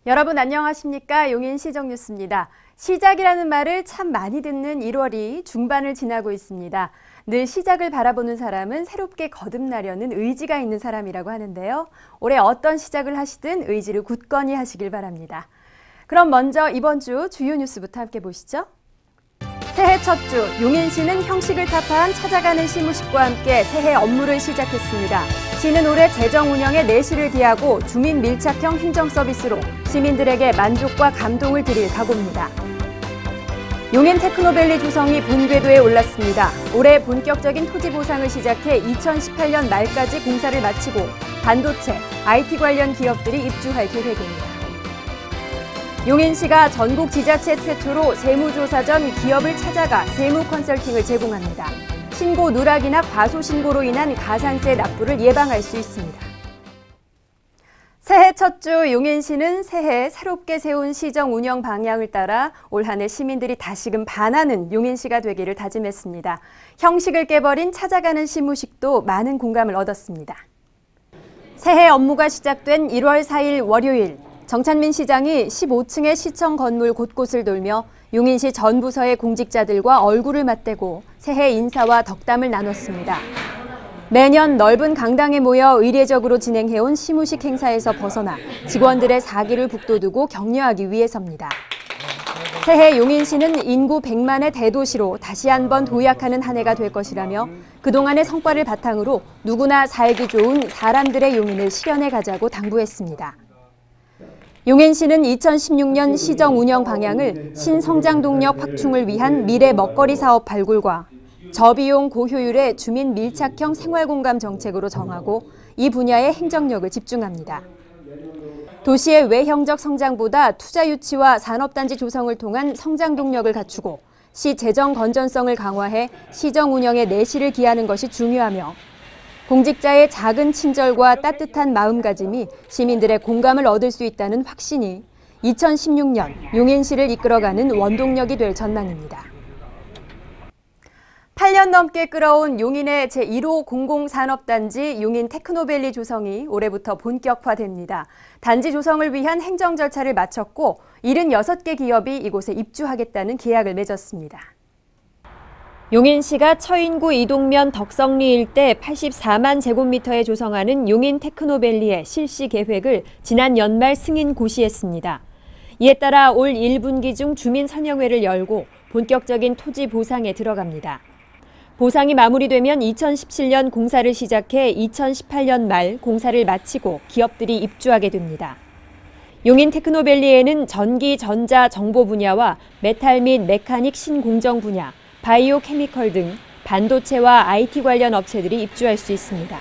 여러분 안녕하십니까? 용인시정 뉴스입니다. 시작이라는 말을 참 많이 듣는 1월이 중반을 지나고 있습니다. 늘 시작을 바라보는 사람은 새롭게 거듭나려는 의지가 있는 사람이라고 하는데요. 올해 어떤 시작을 하시든 의지를 굳건히 하시길 바랍니다. 그럼 먼저 이번 주 주요 뉴스부터 함께 보시죠. 새해 첫 주, 용인시는 형식을 타파한 찾아가는 시무식과 함께 새해 업무를 시작했습니다. 시는 올해 재정 운영에 내실을 기하고 주민 밀착형 행정 서비스로 시민들에게 만족과 감동을 드릴 각오입니다. 용인 테크노밸리 조성이 본궤도에 올랐습니다. 올해 본격적인 토지 보상을 시작해 2018년 말까지 공사를 마치고 반도체, IT 관련 기업들이 입주할 계획입니다. 용인시가 전국 지자체 최초로 세무조사 전 기업을 찾아가 세무 컨설팅을 제공합니다. 신고 누락이나 과소신고로 인한 가산세 납부를 예방할 수 있습니다. 새해 첫 주 용인시는 새해 새롭게 세운 시정 운영 방향을 따라 올 한 해 시민들이 다시금 반하는 용인시가 되기를 다짐했습니다. 형식을 깨버린 찾아가는 시무식도 많은 공감을 얻었습니다. 새해 업무가 시작된 1월 4일 월요일, 정찬민 시장이 15층의 시청 건물 곳곳을 돌며 용인시 전 부서의 공직자들과 얼굴을 맞대고 새해 인사와 덕담을 나눴습니다. 매년 넓은 강당에 모여 의례적으로 진행해온 시무식 행사에서 벗어나 직원들의 사기를 북돋우고 격려하기 위해서입니다. 새해 용인시는 인구 100만의 대도시로 다시 한번 도약하는 한 해가 될 것이라며 그동안의 성과를 바탕으로 누구나 살기 좋은 사람들의 용인을 실현해 가자고 당부했습니다. 용인시는 2016년 시정 운영 방향을 신성장 동력 확충을 위한 미래 먹거리 사업 발굴과 저비용 고효율의 주민 밀착형 생활공감 정책으로 정하고 이 분야의 행정력을 집중합니다. 도시의 외형적 성장보다 투자 유치와 산업단지 조성을 통한 성장 동력을 갖추고 시 재정 건전성을 강화해 시정 운영에 내실을 기하는 것이 중요하며 공직자의 작은 친절과 따뜻한 마음가짐이 시민들의 공감을 얻을 수 있다는 확신이 2016년 용인시를 이끌어가는 원동력이 될 전망입니다. 8년 넘게 끌어온 용인의 제1호 공공산업단지 용인 테크노밸리 조성이 올해부터 본격화됩니다. 단지 조성을 위한 행정 절차를 마쳤고 76개 기업이 이곳에 입주하겠다는 계약을 맺었습니다. 용인시가 처인구 이동면 덕성리 일대 84만 제곱미터에 조성하는 용인 테크노밸리의 실시 계획을 지난 연말 승인 고시했습니다. 이에 따라 올 1분기 중 주민 설명회를 열고 본격적인 토지 보상에 들어갑니다. 보상이 마무리되면 2017년 공사를 시작해 2018년 말 공사를 마치고 기업들이 입주하게 됩니다. 용인 테크노밸리에는 전기, 전자, 정보 분야와 메탈 및 메카닉 신공정 분야, 바이오 케미컬 등 반도체와 IT 관련 업체들이 입주할 수 있습니다.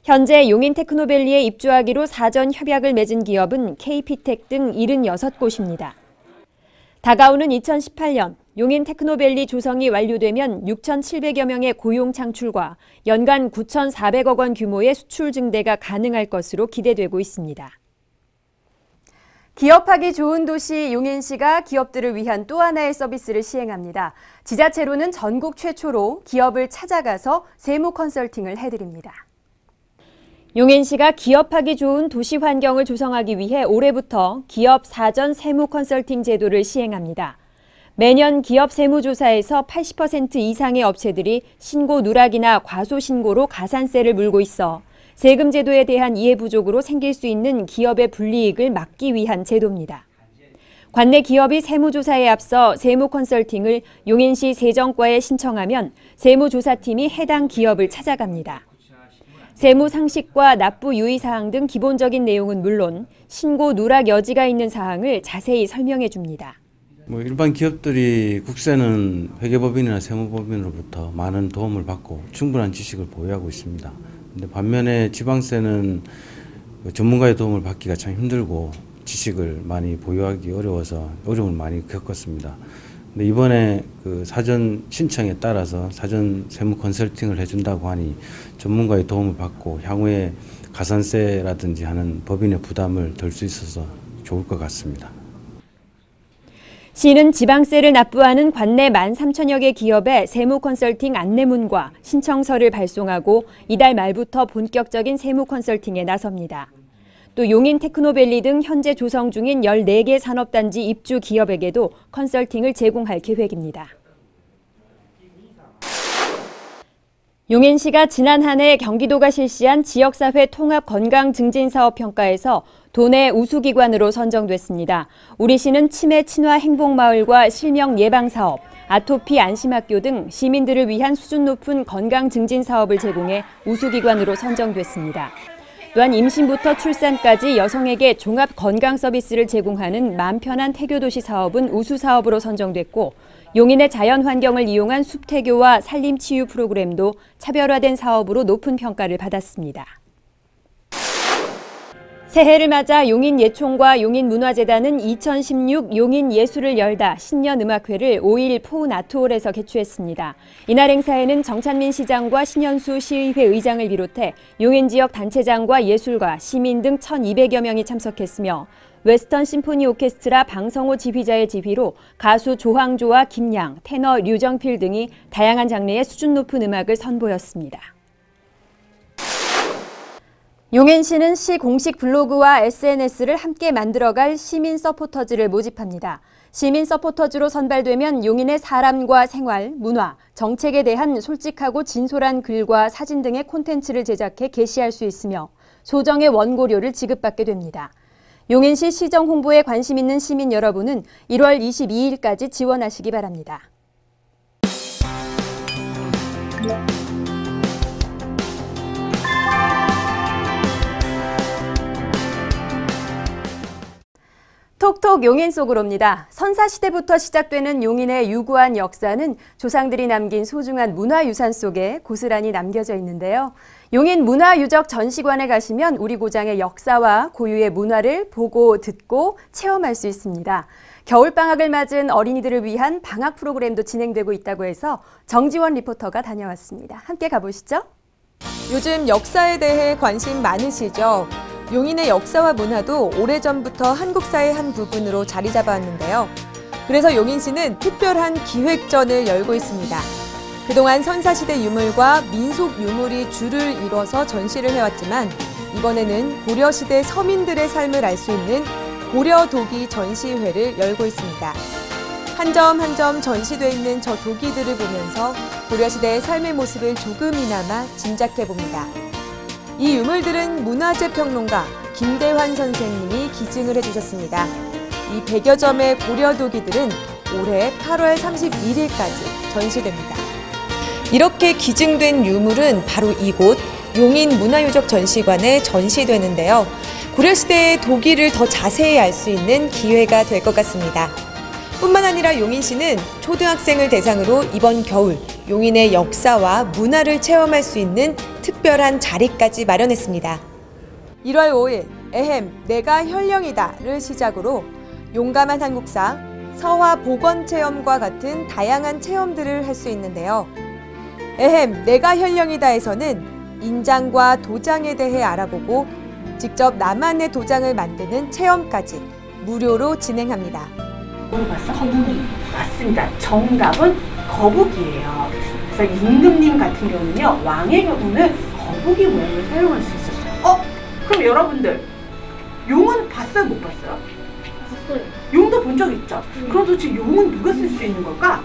현재 용인 테크노밸리에 입주하기로 사전 협약을 맺은 기업은 KP텍 등 76곳입니다. 다가오는 2018년 용인 테크노밸리 조성이 완료되면 6,700여 명의 고용 창출과 연간 9,400억 원 규모의 수출 증대가 가능할 것으로 기대되고 있습니다. 기업하기 좋은 도시 용인시가 기업들을 위한 또 하나의 서비스를 시행합니다. 지자체로는 전국 최초로 기업을 찾아가서 세무 컨설팅을 해드립니다. 용인시가 기업하기 좋은 도시 환경을 조성하기 위해 올해부터 기업 사전 세무 컨설팅 제도를 시행합니다. 매년 기업 세무조사에서 80% 이상의 업체들이 신고 누락이나 과소신고로 가산세를 물고 있어 세금 제도에 대한 이해 부족으로 생길 수 있는 기업의 불이익을 막기 위한 제도입니다. 관내 기업이 세무조사에 앞서 세무 컨설팅을 용인시 세정과에 신청하면 세무조사팀이 해당 기업을 찾아갑니다. 세무 상식과 납부 유의 사항 등 기본적인 내용은 물론 신고 누락 여지가 있는 사항을 자세히 설명해 줍니다. 일반 기업들이 국세는 회계법인이나 세무법인으로부터 많은 도움을 받고 충분한 지식을 보유하고 있습니다. 근데 반면에 지방세는 전문가의 도움을 받기가 참 힘들고 지식을 많이 보유하기 어려워서 어려움을 많이 겪었습니다. 근데 이번에 그 사전 신청에 따라서 사전 세무 컨설팅을 해준다고 하니 전문가의 도움을 받고 향후에 가산세라든지 하는 법인의 부담을 덜 수 있어서 좋을 것 같습니다. 시는 지방세를 납부하는 관내 13,000여 개 기업에 세무 컨설팅 안내문과 신청서를 발송하고 이달 말부터 본격적인 세무 컨설팅에 나섭니다. 또 용인 테크노밸리 등 현재 조성 중인 14개 산업단지 입주 기업에게도 컨설팅을 제공할 계획입니다. 용인시가 지난 한 해 경기도가 실시한 지역사회 통합 건강증진사업 평가에서 도내 우수기관으로 선정됐습니다. 우리시는 치매 친화 행복마을과 실명 예방사업, 아토피 안심학교 등 시민들을 위한 수준 높은 건강증진사업을 제공해 우수기관으로 선정됐습니다. 또한 임신부터 출산까지 여성에게 종합 건강 서비스를 제공하는 마음 편한 태교도시 사업은 우수사업으로 선정됐고 용인의 자연환경을 이용한 숲태교와 산림치유 프로그램도 차별화된 사업으로 높은 평가를 받았습니다. 새해를 맞아 용인예총과 용인문화재단은 2016 용인예술을 열다 신년음악회를 5일 포운 아트홀에서 개최했습니다. 이날 행사에는 정찬민 시장과 신현수 시의회 의장을 비롯해 용인 지역 단체장과 예술가, 시민 등 1,200여 명이 참석했으며 웨스턴 심포니 오케스트라 방성호 지휘자의 지휘로 가수 조항조와 김양, 테너 류정필 등이 다양한 장르의 수준 높은 음악을 선보였습니다. 용인시는 시 공식 블로그와 SNS를 함께 만들어갈 시민 서포터즈를 모집합니다. 시민 서포터즈로 선발되면 용인의 사람과 생활, 문화, 정책에 대한 솔직하고 진솔한 글과 사진 등의 콘텐츠를 제작해 게시할 수 있으며 소정의 원고료를 지급받게 됩니다. 용인시 시정 홍보에 관심 있는 시민 여러분은 1월 22일까지 지원하시기 바랍니다. 톡톡 용인 속으로입니다. 선사시대부터 시작되는 용인의 유구한 역사는 조상들이 남긴 소중한 문화유산 속에 고스란히 남겨져 있는데요. 용인 문화유적 전시관에 가시면 우리 고장의 역사와 고유의 문화를 보고 듣고 체험할 수 있습니다. 겨울방학을 맞은 어린이들을 위한 방학 프로그램도 진행되고 있다고 해서 정지원 리포터가 다녀왔습니다. 함께 가보시죠. 요즘 역사에 대해 관심 많으시죠? 용인의 역사와 문화도 오래전부터 한국사의 한 부분으로 자리 잡아왔는데요. 그래서 용인시는 특별한 기획전을 열고 있습니다. 그동안 선사시대 유물과 민속 유물이 줄을 이뤄서 전시를 해왔지만 이번에는 고려시대 서민들의 삶을 알 수 있는 고려도기 전시회를 열고 있습니다. 한 점 한 점 전시돼 있는 저 도기들을 보면서 고려시대의 삶의 모습을 조금이나마 짐작해봅니다. 이 유물들은 문화재 평론가 김대환 선생님이 기증을 해주셨습니다. 이 100여 점의 고려도기들은 올해 8월 31일까지 전시됩니다. 이렇게 기증된 유물은 바로 이곳 용인문화유적 전시관에 전시되는데요. 고려시대의 도기를 더 자세히 알 수 있는 기회가 될 것 같습니다. 뿐만 아니라 용인시는 초등학생을 대상으로 이번 겨울 용인의 역사와 문화를 체험할 수 있는 특별한 자리까지 마련했습니다. 1월 5일 에헴 내가 현령이다를 시작으로 용감한 한국사, 서화 복원 체험과 같은 다양한 체험들을 할 수 있는데요. 에헴 내가 현령이다에서는 인장과 도장에 대해 알아보고 직접 나만의 도장을 만드는 체험까지 무료로 진행합니다. 봤어? 거북이. 맞습니다. 정답은 거북이에요. 그래서 임금님 같은 경우는요, 왕의 경우는 거북이 모양을 사용할 수 있었어요. 그럼 여러분들 용은 봤어요, 못 봤어요? 봤어요. 용도 본 적 있죠? 그럼 도대체 용은 누가 쓸 수 있는 걸까?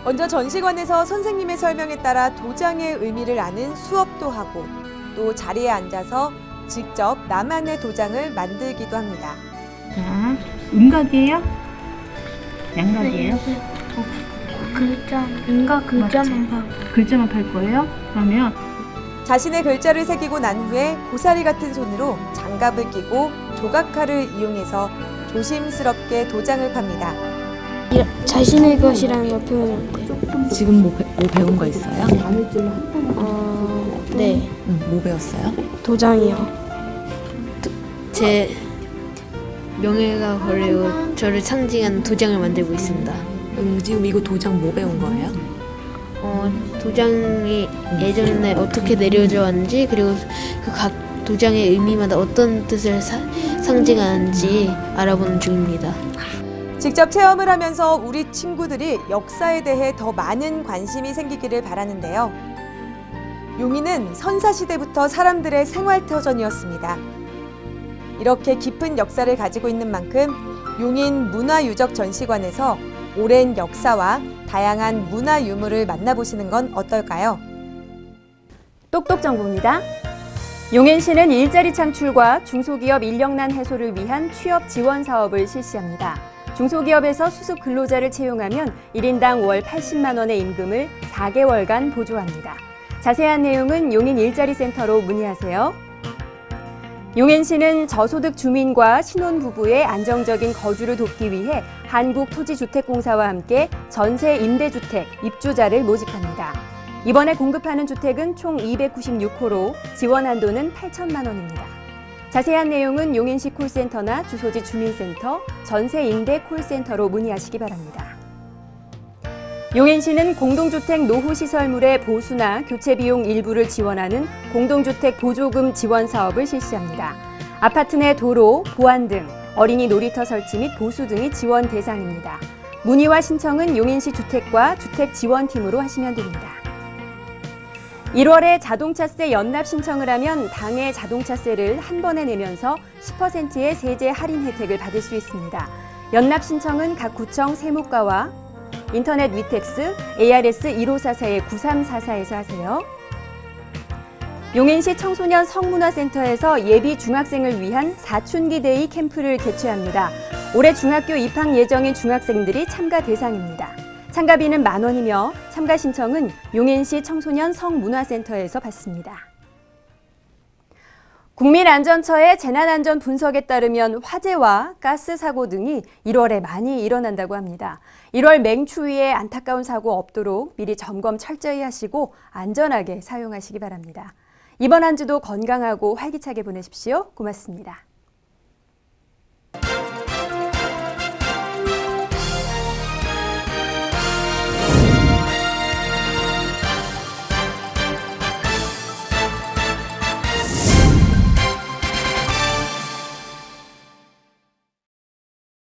먼저 전시관에서 선생님의 설명에 따라 도장의 의미를 아는 수업도 하고 또 자리에 앉아서 직접 나만의 도장을 만들기도 합니다. 자, 음각이에요? 양각이에요? 글자만 팔 거예요? 그러면 자신의 글자를 새기고 난 후에 고사리 같은 손으로 장갑을 끼고 조각칼을 이용해서 조심스럽게 도장을 팝니다. 자신의 것이라는 걸 표현하는데요. 지금 뭐 배운 거 있어요? 네. 뭐 배웠어요? 도장이요. 제 명예가 걸리고 저를 상징하는 도장을 만들고 있습니다. 지금 이거 도장 뭐 배운 거예요? 도장이 예전에 어떻게 내려져 왔는지 그리고 그 각 도장의 의미마다 어떤 뜻을 상징하는지 알아보는 중입니다. 직접 체험을 하면서 우리 친구들이 역사에 대해 더 많은 관심이 생기기를 바라는데요. 용인은 선사시대부터 사람들의 생활터전이었습니다. 이렇게 깊은 역사를 가지고 있는 만큼 용인 문화유적전시관에서 오랜 역사와 다양한 문화 유물을 만나보시는 건 어떨까요? 똑똑 정보입니다. 용인시는 일자리 창출과 중소기업 인력난 해소를 위한 취업 지원 사업을 실시합니다. 중소기업에서 수습 근로자를 채용하면 1인당 월 80만 원의 임금을 4개월간 보조합니다. 자세한 내용은 용인 일자리센터로 문의하세요. 용인시는 저소득 주민과 신혼부부의 안정적인 거주를 돕기 위해 한국토지주택공사와 함께 전세 임대주택 입주자를 모집합니다. 이번에 공급하는 주택은 총 296호로 지원 한도는 8천만 원입니다. 자세한 내용은 용인시 콜센터나 주소지 주민센터, 전세임대 콜센터로 문의하시기 바랍니다. 용인시는 공동주택 노후시설물의 보수나 교체 비용 일부를 지원하는 공동주택 보조금 지원 사업을 실시합니다. 아파트 내 도로, 보안 등 어린이 놀이터 설치 및 보수 등이 지원 대상입니다. 문의와 신청은 용인시 주택과 주택지원팀으로 하시면 됩니다. 1월에 자동차세 연납 신청을 하면 당해 자동차세를 한 번에 내면서 10%의 세제 할인 혜택을 받을 수 있습니다. 연납 신청은 각 구청 세무과와 인터넷 위텍스 ARS 1544-9344에서 하세요. 용인시 청소년 성문화센터에서 예비 중학생을 위한 사춘기 데이 캠프를 개최합니다. 올해 중학교 입학 예정인 중학생들이 참가 대상입니다. 참가비는 만 원이며 참가 신청은 용인시 청소년 성문화센터에서 받습니다. 국민안전처의 재난안전 분석에 따르면 화재와 가스 사고 등이 1월에 많이 일어난다고 합니다. 1월 맹추위에 안타까운 사고 없도록 미리 점검 철저히 하시고 안전하게 사용하시기 바랍니다. 이번 한 주도 건강하고 활기차게 보내십시오. 고맙습니다.